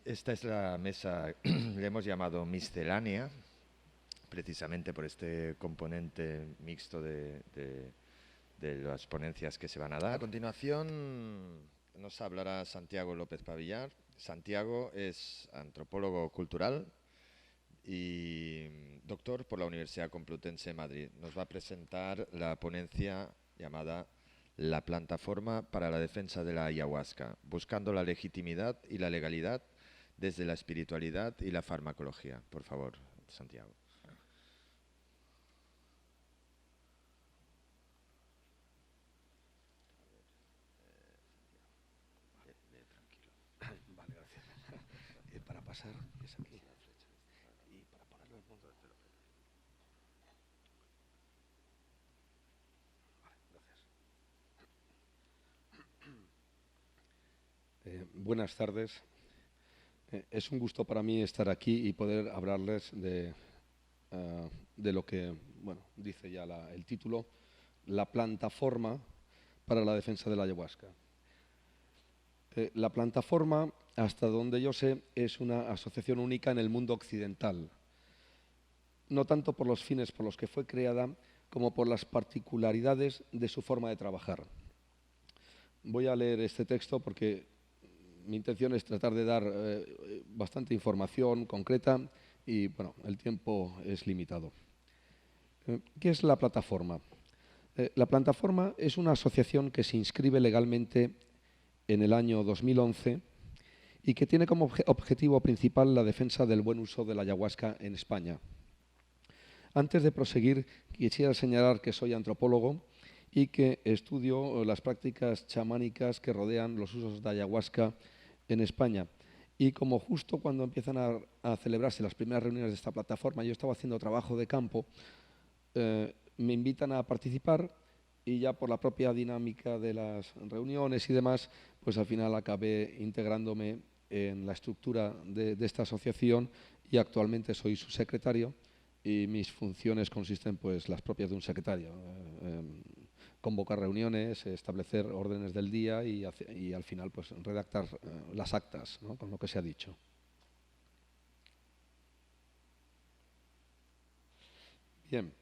Esta es la mesa, le hemos llamado miscelánea, precisamente por este componente mixto de las ponencias que se van a dar. A continuación nos hablará Santiago López Pavillar. Santiago es antropólogo cultural y doctor por la Universidad Complutense de Madrid. Nos va a presentar la ponencia llamada La plataforma para la defensa de la ayahuasca, buscando la legitimidad y la legalidad desde la espiritualidad y la farmacología. Por favor, Santiago. Vale, gracias. Para pasar es aquí. Y para ponerlo en punto de cero. Vale, gracias. Buenas tardes. Es un gusto para mí estar aquí y poder hablarles de lo que dice ya el título, la plataforma para la defensa de la ayahuasca. La plataforma, hasta donde yo sé, es una asociación única en el mundo occidental, no tanto por los fines por los que fue creada, como por las particularidades de su forma de trabajar. Voy a leer este texto porque mi intención es tratar de dar bastante información concreta y el tiempo es limitado. ¿Qué es la plataforma? La plataforma es una asociación que se inscribe legalmente en el año 2011 y que tiene como objetivo principal la defensa del buen uso de la ayahuasca en España. Antes de proseguir, quisiera señalar que soy antropólogo y que estudio las prácticas chamánicas que rodean los usos de ayahuasca en España. Y como justo cuando empiezan a celebrarse las primeras reuniones de esta plataforma, yo estaba haciendo trabajo de campo, me invitan a participar y ya por la propia dinámica de las reuniones y demás, pues al final acabé integrándome en la estructura de esta asociación y actualmente soy su secretario y mis funciones consisten pues las propias de un secretario. Convocar reuniones, establecer órdenes del día y al final pues redactar las actas, ¿no?, con lo que se ha dicho. Bien,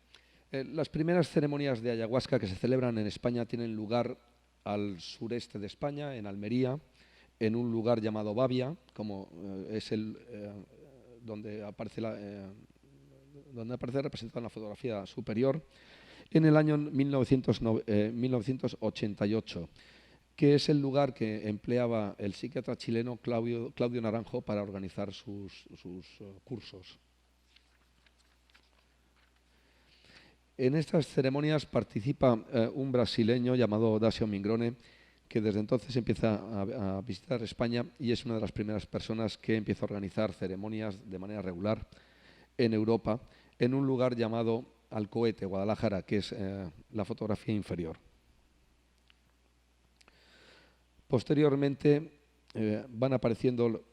las primeras ceremonias de ayahuasca que se celebran en España tienen lugar al sureste de España, en Almería, en un lugar llamado Babia, como es donde aparece representada en la fotografía superior, en el año 1988, que es el lugar que empleaba el psiquiatra chileno Claudio Naranjo para organizar sus cursos. En estas ceremonias participa un brasileño llamado Dacio Mingrone, que desde entonces empieza a visitar España y es una de las primeras personas que empieza a organizar ceremonias de manera regular en Europa, en un lugar llamado Alcoete, Guadalajara, que es la fotografía inferior. Posteriormente van apareciendo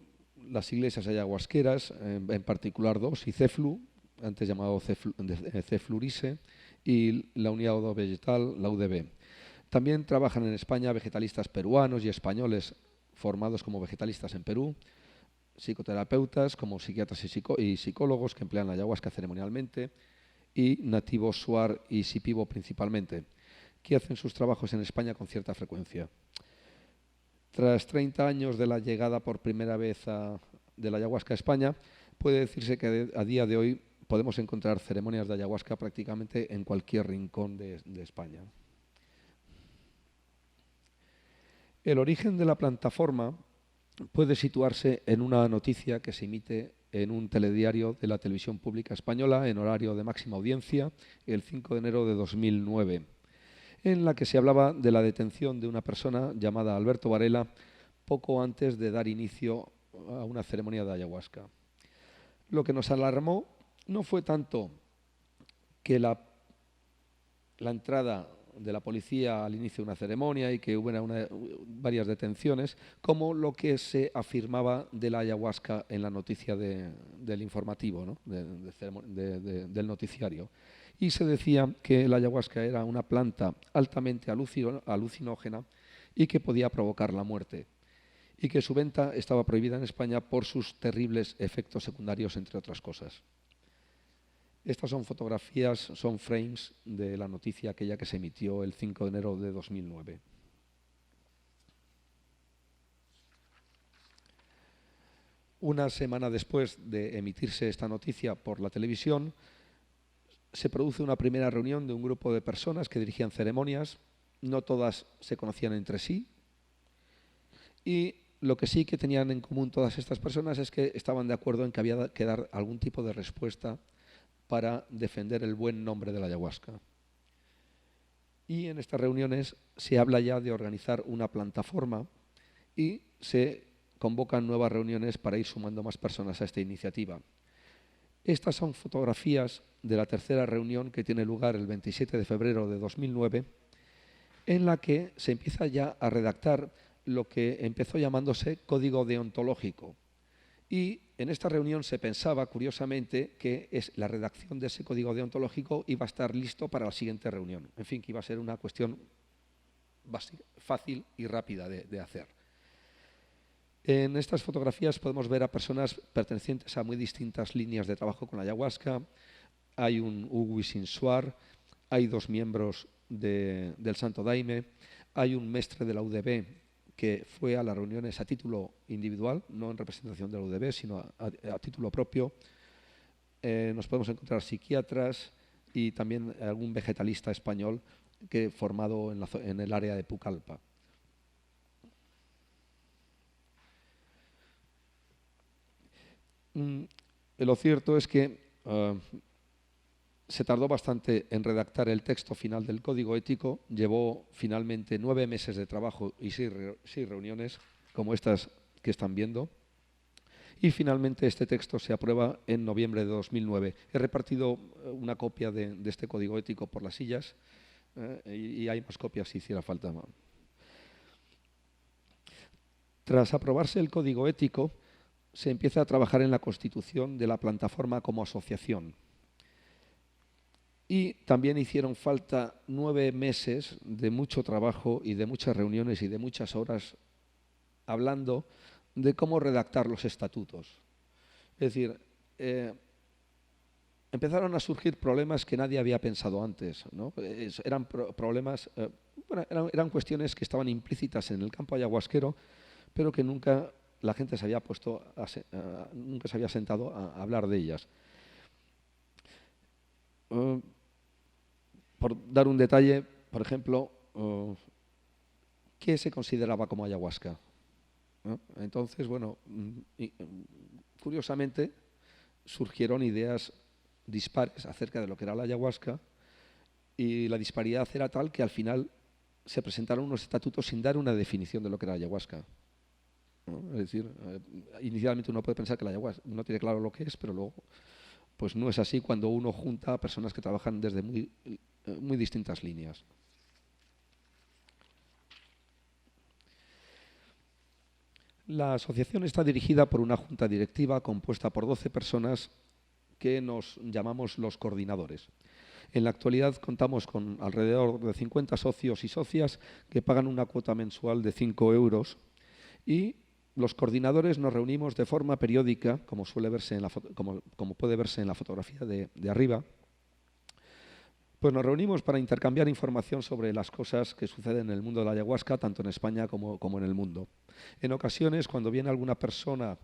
las iglesias ayahuasqueras, en particular dos, Iceflu, antes llamado Ceflurise, y la Unidad Vegetal, la UDB. También trabajan en España vegetalistas peruanos y españoles formados como vegetalistas en Perú, psicoterapeutas como psiquiatras y psicólogos que emplean la ayahuasca ceremonialmente, y nativos Shuar y Shipibo principalmente, que hacen sus trabajos en España con cierta frecuencia. Tras 30 años de la llegada por primera vez de la ayahuasca a España, puede decirse que a día de hoy podemos encontrar ceremonias de ayahuasca prácticamente en cualquier rincón de España. El origen de la plataforma puede situarse en una noticia que se emite en un telediario de la televisión pública española en horario de máxima audiencia el 5 de enero de 2009, en la que se hablaba de la detención de una persona llamada Alberto Varela poco antes de dar inicio a una ceremonia de ayahuasca. Lo que nos alarmó no fue tanto que la entrada de la policía al inicio de una ceremonia y que hubo varias detenciones, como lo que se afirmaba de la ayahuasca en la noticia del informativo, ¿no? Del noticiario. Y se decía que la ayahuasca era una planta altamente alucinógena y que podía provocar la muerte, y que su venta estaba prohibida en España por sus terribles efectos secundarios, entre otras cosas. Estas son fotografías, son frames de la noticia aquella que se emitió el 5 de enero de 2009. Una semana después de emitirse esta noticia por la televisión, se produce una primera reunión de un grupo de personas que dirigían ceremonias. No todas se conocían entre sí. Y lo que sí que tenían en común todas estas personas es que estaban de acuerdo en que había que dar algún tipo de respuesta para defender el buen nombre de la ayahuasca. Y en estas reuniones se habla ya de organizar una plataforma y se convocan nuevas reuniones para ir sumando más personas a esta iniciativa. Estas son fotografías de la tercera reunión que tiene lugar el 27 de febrero de 2009, en la que se empieza ya a redactar lo que empezó llamándose código deontológico. Y en esta reunión se pensaba, curiosamente, que la redacción de ese código deontológico iba a estar listo para la siguiente reunión. En fin, que iba a ser una cuestión fácil y rápida de hacer. En estas fotografías podemos ver a personas pertenecientes a muy distintas líneas de trabajo con la ayahuasca. Hay un Uwi Sinsuar, hay 2 miembros del Santo Daime, hay un mestre de la UDB que fue a las reuniones a título individual, no en representación de la UDB, sino a título propio. Nos podemos encontrar psiquiatras y también algún vegetalista español que formado en el área de Pucallpa. Lo cierto es que se tardó bastante en redactar el texto final del código ético, llevó finalmente 9 meses de trabajo y 6 reuniones, como estas que están viendo, y finalmente este texto se aprueba en noviembre de 2009. He repartido una copia de este código ético por las sillas y hay más copias si hiciera falta. Tras aprobarse el código ético, se empieza a trabajar en la constitución de la plataforma como asociación. Y también hicieron falta 9 meses de mucho trabajo y de muchas reuniones y de muchas horas hablando de cómo redactar los estatutos. Es decir, empezaron a surgir problemas que nadie había pensado antes, ¿no? Eran problemas, eran cuestiones que estaban implícitas en el campo ayahuasquero, pero que nunca la gente se había nunca se había sentado a hablar de ellas. Por dar un detalle, por ejemplo, ¿qué se consideraba como ayahuasca? ¿No? Entonces, bueno, curiosamente surgieron ideas dispares acerca de lo que era la ayahuasca y la disparidad era tal que al final se presentaron unos estatutos sin dar una definición de lo que era la ayahuasca, ¿no? Es decir, inicialmente uno puede pensar que la ayahuasca no tiene claro lo que es, pero luego pues no es así cuando uno junta a personas que trabajan desde muy distintas líneas. La asociación está dirigida por una junta directiva compuesta por 12 personas que nos llamamos los coordinadores. En la actualidad contamos con alrededor de 50 socios y socias que pagan una cuota mensual de 5 euros y los coordinadores nos reunimos de forma periódica, como puede verse en la fotografía de arriba. Pues nos reunimos para intercambiar información sobre las cosas que suceden en el mundo de la ayahuasca, tanto en España como en el mundo. En ocasiones, cuando viene alguna persona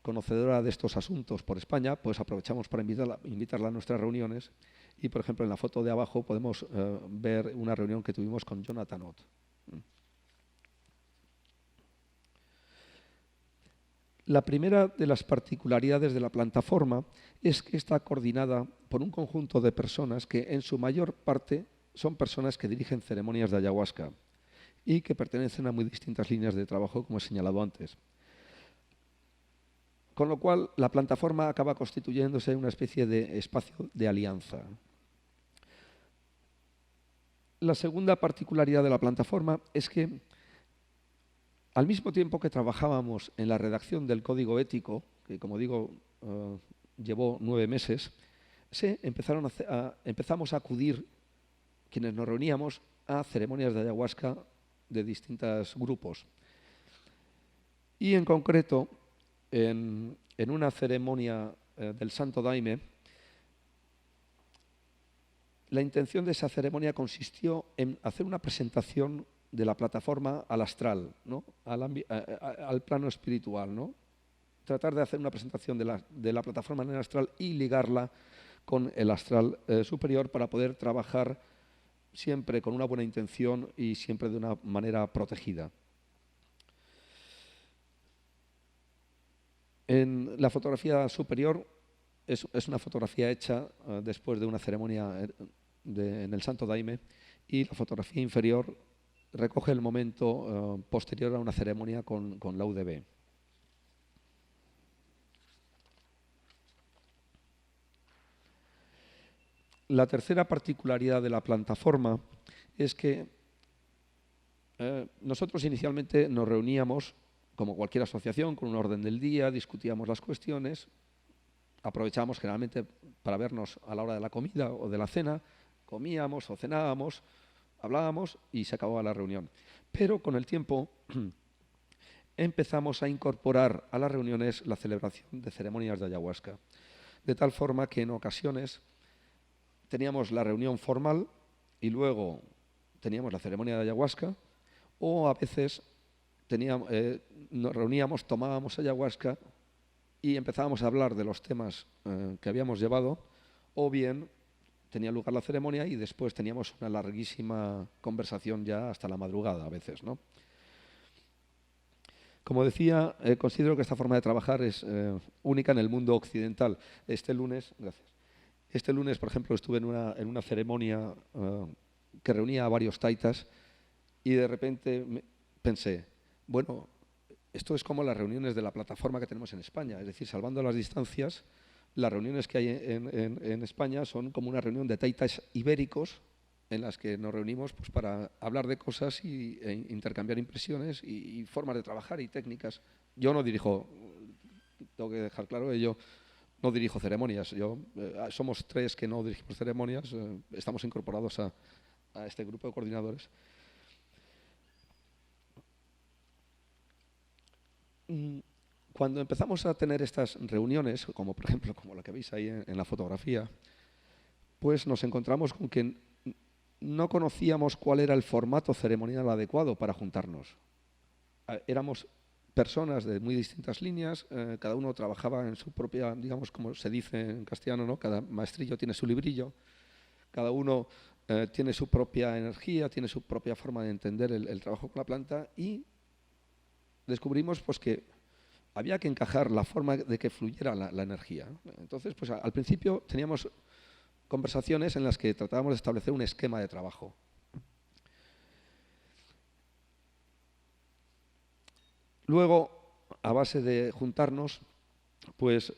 conocedora de estos asuntos por España, pues aprovechamos para invitarla a nuestras reuniones y, por ejemplo, en la foto de abajo podemos ver una reunión que tuvimos con Jonathan Ott. La primera de las particularidades de la plataforma es que está coordinada por un conjunto de personas que en su mayor parte son personas que dirigen ceremonias de ayahuasca y que pertenecen a muy distintas líneas de trabajo, como he señalado antes. Con lo cual, la plataforma acaba constituyéndose una especie de espacio de alianza. La segunda particularidad de la plataforma es que al mismo tiempo que trabajábamos en la redacción del código ético, que como digo llevó 9 meses, empezamos a acudir, quienes nos reuníamos, a ceremonias de ayahuasca de distintos grupos. Y en concreto, en una ceremonia del Santo Daime, la intención de esa ceremonia consistió en hacer una presentación de la plataforma al astral, ¿no? al plano espiritual, ¿no? Tratar de hacer una presentación de la plataforma en el astral y ligarla con el astral superior para poder trabajar siempre con una buena intención y siempre de una manera protegida. En la fotografía superior es una fotografía hecha después de una ceremonia en el Santo Daime, y la fotografía inferior recoge el momento posterior a una ceremonia con la UDB. La tercera particularidad de la plataforma es que nosotros inicialmente nos reuníamos, como cualquier asociación, con un orden del día, discutíamos las cuestiones, aprovechábamos generalmente para vernos a la hora de la comida o de la cena, comíamos o cenábamos, hablábamos y se acababa la reunión. Pero con el tiempo empezamos a incorporar a las reuniones la celebración de ceremonias de ayahuasca, de tal forma que en ocasiones teníamos la reunión formal y luego teníamos la ceremonia de ayahuasca, o a veces nos reuníamos, tomábamos ayahuasca y empezábamos a hablar de los temas que habíamos llevado, o bien tenía lugar la ceremonia y después teníamos una larguísima conversación ya hasta la madrugada a veces, ¿no? Como decía, considero que esta forma de trabajar es única en el mundo occidental. Este lunes, por ejemplo, estuve en una ceremonia que reunía a varios taitas y de repente pensé, bueno, esto es como las reuniones de la plataforma que tenemos en España, es decir, salvando las distancias, las reuniones que hay en España son como una reunión de taitas ibéricos en las que nos reunimos pues, para hablar de cosas e intercambiar impresiones y formas de trabajar y técnicas. Yo no dirijo, tengo que dejar claro, yo no dirijo ceremonias. Somos 3 que no dirigimos ceremonias, estamos incorporados a este grupo de coordinadores. Cuando empezamos a tener estas reuniones, como por ejemplo como la que veis ahí en la fotografía, pues nos encontramos con que no conocíamos cuál era el formato ceremonial adecuado para juntarnos. Éramos personas de muy distintas líneas, cada uno trabajaba en su propia, digamos, como se dice en castellano, ¿no? Cada maestrillo tiene su librillo, cada uno tiene su propia energía, tiene su propia forma de entender el trabajo con la planta, y descubrimos pues, que había que encajar la forma de que fluyera la energía. Entonces, pues al principio teníamos conversaciones en las que tratábamos de establecer un esquema de trabajo. Luego, a base de juntarnos, pues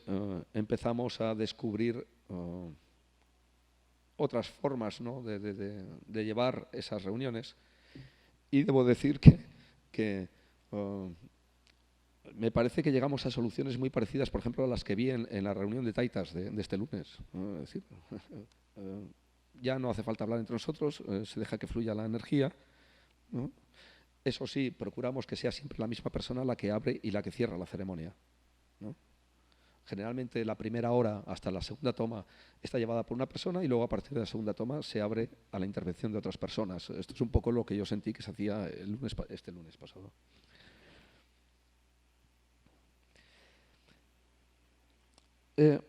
empezamos a descubrir otras formas, ¿no? de llevar esas reuniones, y debo decir que me parece que llegamos a soluciones muy parecidas, por ejemplo, a las que vi en la reunión de taitas de este lunes. Es decir, ya no hace falta hablar entre nosotros, se deja que fluya la energía, ¿no? Eso sí, procuramos que sea siempre la misma persona la que abre y la que cierra la ceremonia, ¿no? Generalmente la primera hora hasta la segunda toma está llevada por una persona y luego a partir de la segunda toma se abre a la intervención de otras personas. Esto es un poco lo que yo sentí que se hacía este lunes pasado.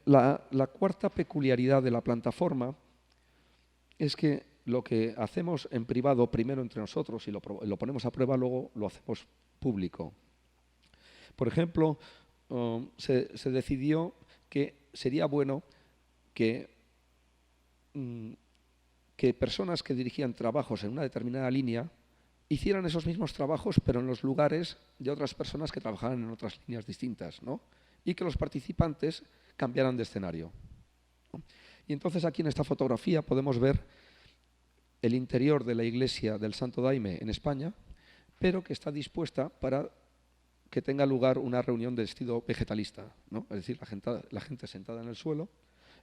La cuarta peculiaridad de la plataforma es que lo que hacemos en privado primero entre nosotros y lo ponemos a prueba, luego lo hacemos público. Por ejemplo, se decidió que sería bueno que personas que dirigían trabajos en una determinada línea hicieran esos mismos trabajos, pero en los lugares de otras personas que trabajaban en otras líneas distintas, ¿no? Y que los participantes cambiaran de escenario, ¿no? Y entonces aquí en esta fotografía podemos ver el interior de la iglesia del Santo Daime en España, pero que está dispuesta para que tenga lugar una reunión de estilo vegetalista, ¿no? Es decir, la gente sentada en el suelo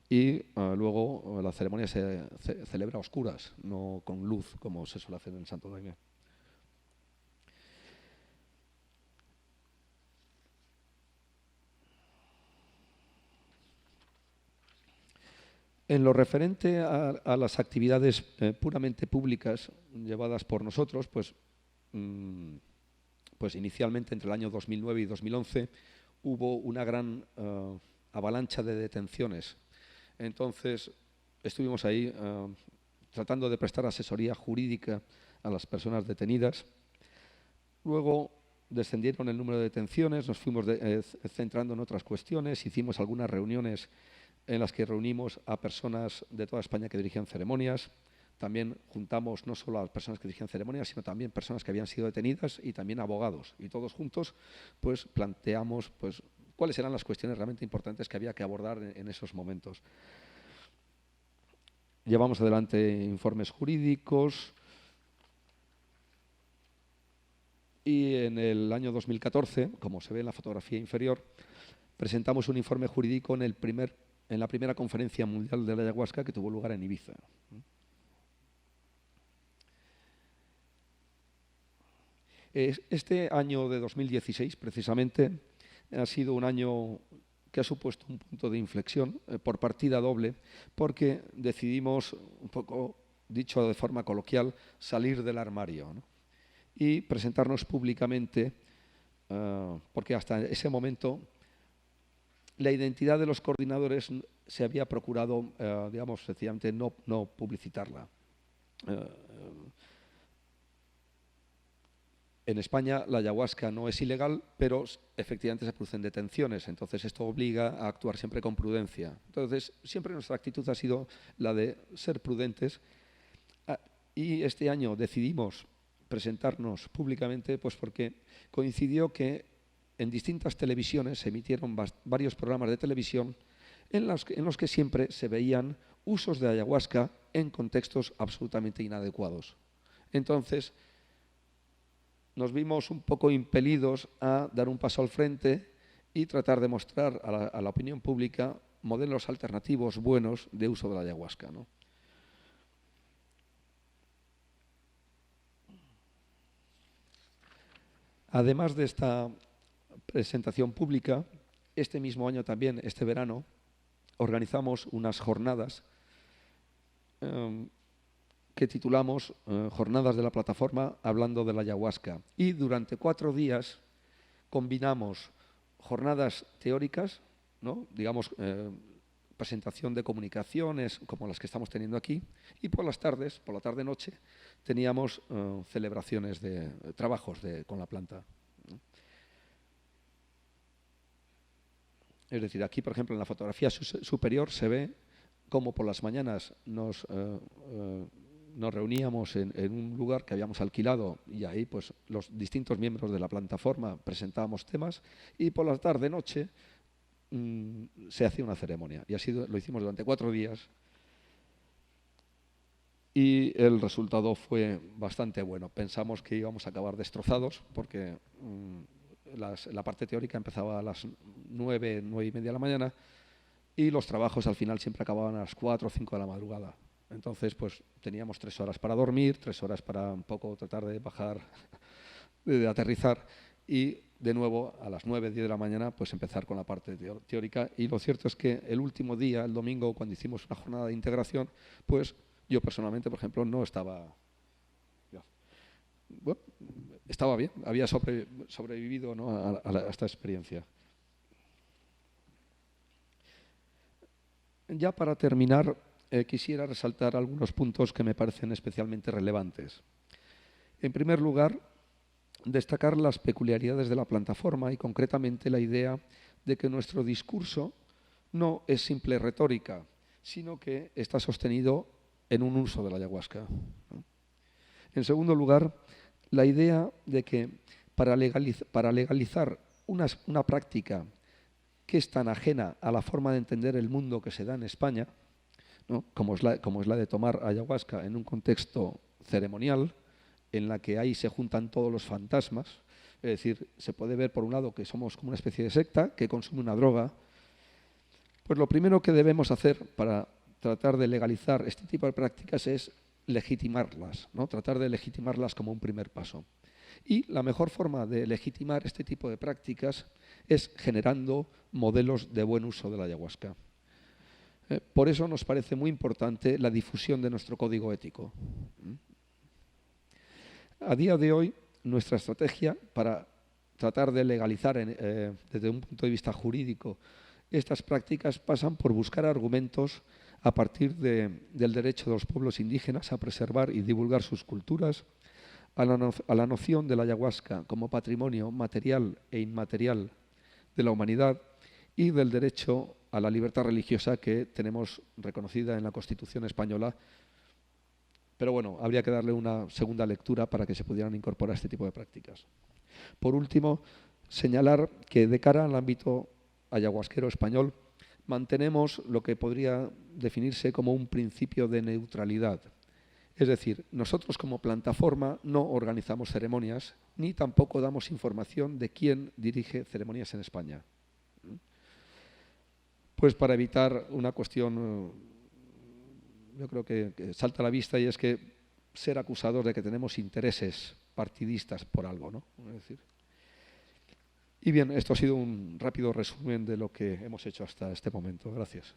y luego la ceremonia se celebra a oscuras, no con luz, como se suele hacer en el Santo Daime. En lo referente a las actividades puramente públicas llevadas por nosotros, pues inicialmente entre el año 2009 y 2011 hubo una gran avalancha de detenciones. Entonces estuvimos ahí tratando de prestar asesoría jurídica a las personas detenidas. Luego descendieron el número de detenciones, nos fuimos centrando en otras cuestiones, hicimos algunas reuniones en las que reunimos a personas de toda España que dirigían ceremonias. También juntamos no solo a las personas que dirigían ceremonias, sino también personas que habían sido detenidas y también abogados. Y todos juntos pues planteamos pues cuáles eran las cuestiones realmente importantes que había que abordar en esos momentos. Llevamos adelante informes jurídicos y en el año 2014, como se ve en la fotografía inferior, presentamos un informe jurídico en la primera conferencia mundial de la ayahuasca que tuvo lugar en Ibiza. Este año de 2016, precisamente, ha sido un año que ha supuesto un punto de inflexión por partida doble, porque decidimos, un poco dicho de forma coloquial, salir del armario, ¿no? Y presentarnos públicamente, porque hasta ese momento la identidad de los coordinadores se había procurado, digamos, sencillamente no publicitarla. En España la ayahuasca no es ilegal, pero efectivamente se producen detenciones, entonces esto obliga a actuar siempre con prudencia. Entonces, siempre nuestra actitud ha sido la de ser prudentes y este año decidimos presentarnos públicamente pues porque coincidió que en distintas televisiones se emitieron varios programas de televisión en los que siempre se veían usos de ayahuasca en contextos absolutamente inadecuados. Entonces, nos vimos un poco impelidos a dar un paso al frente y tratar de mostrar a la opinión pública modelos alternativos buenos de uso de la ayahuasca, ¿no? Además de esta presentación pública, este mismo año también, este verano, organizamos unas jornadas que titulamos Jornadas de la Plataforma hablando de la ayahuasca. Y durante 4 días combinamos jornadas teóricas, ¿no? Digamos, presentación de comunicaciones como las que estamos teniendo aquí, y por las tardes, por la tarde-noche, teníamos celebraciones de trabajos con la planta. Es decir, aquí, por ejemplo, en la fotografía superior se ve cómo por las mañanas nos reuníamos en un lugar que habíamos alquilado y ahí pues los distintos miembros de la plataforma presentábamos temas y por la tarde-noche se hacía una ceremonia. Y así lo hicimos durante 4 días y el resultado fue bastante bueno. Pensamos que íbamos a acabar destrozados porque la parte teórica empezaba a las 9:30 de la mañana y los trabajos al final siempre acababan a las 4 o 5 de la madrugada. Entonces, pues teníamos 3 horas para dormir, 3 horas para un poco tratar de bajar, de aterrizar y de nuevo a las 9, 10 de la mañana pues empezar con la parte teórica. Y lo cierto es que el último día, el domingo, cuando hicimos una jornada de integración, pues yo personalmente, por ejemplo, no estaba... Bueno, estaba bien, había sobrevivido, ¿no? a esta experiencia. Ya para terminar, quisiera resaltar algunos puntos que me parecen especialmente relevantes. En primer lugar, destacar las peculiaridades de la plataforma y concretamente la idea de que nuestro discurso no es simple retórica, sino que está sostenido en un uso de la ayahuasca. En segundo lugar, la idea de que para legalizar una práctica que es tan ajena a la forma de entender el mundo que se da en España, ¿no? Como es la de tomar ayahuasca en un contexto ceremonial, en la que ahí se juntan todos los fantasmas. Es decir, se puede ver por un lado que somos como una especie de secta que consume una droga. Pues lo primero que debemos hacer para tratar de legalizar este tipo de prácticas es legitimarlas, ¿no? Tratar de legitimarlas como un primer paso. Y la mejor forma de legitimar este tipo de prácticas es generando modelos de buen uso de la ayahuasca. Por eso nos parece muy importante la difusión de nuestro código ético. A día de hoy, nuestra estrategia para tratar de legalizar desde un punto de vista jurídico estas prácticas pasan por buscar argumentos a partir del derecho de los pueblos indígenas a preservar y divulgar sus culturas, a la noción de la ayahuasca como patrimonio material e inmaterial de la humanidad y del derecho a la libertad religiosa que tenemos reconocida en la Constitución española. Pero bueno, habría que darle una segunda lectura para que se pudieran incorporar este tipo de prácticas. Por último, señalar que de cara al ámbito ayahuasquero español mantenemos lo que podría definirse como un principio de neutralidad. Es decir, nosotros como plataforma no organizamos ceremonias ni tampoco damos información de quién dirige ceremonias en España. Pues para evitar una cuestión, yo creo que salta a la vista, y es que ser acusados de que tenemos intereses partidistas por algo, ¿no? Es decir, y bien, esto ha sido un rápido resumen de lo que hemos hecho hasta este momento. Gracias.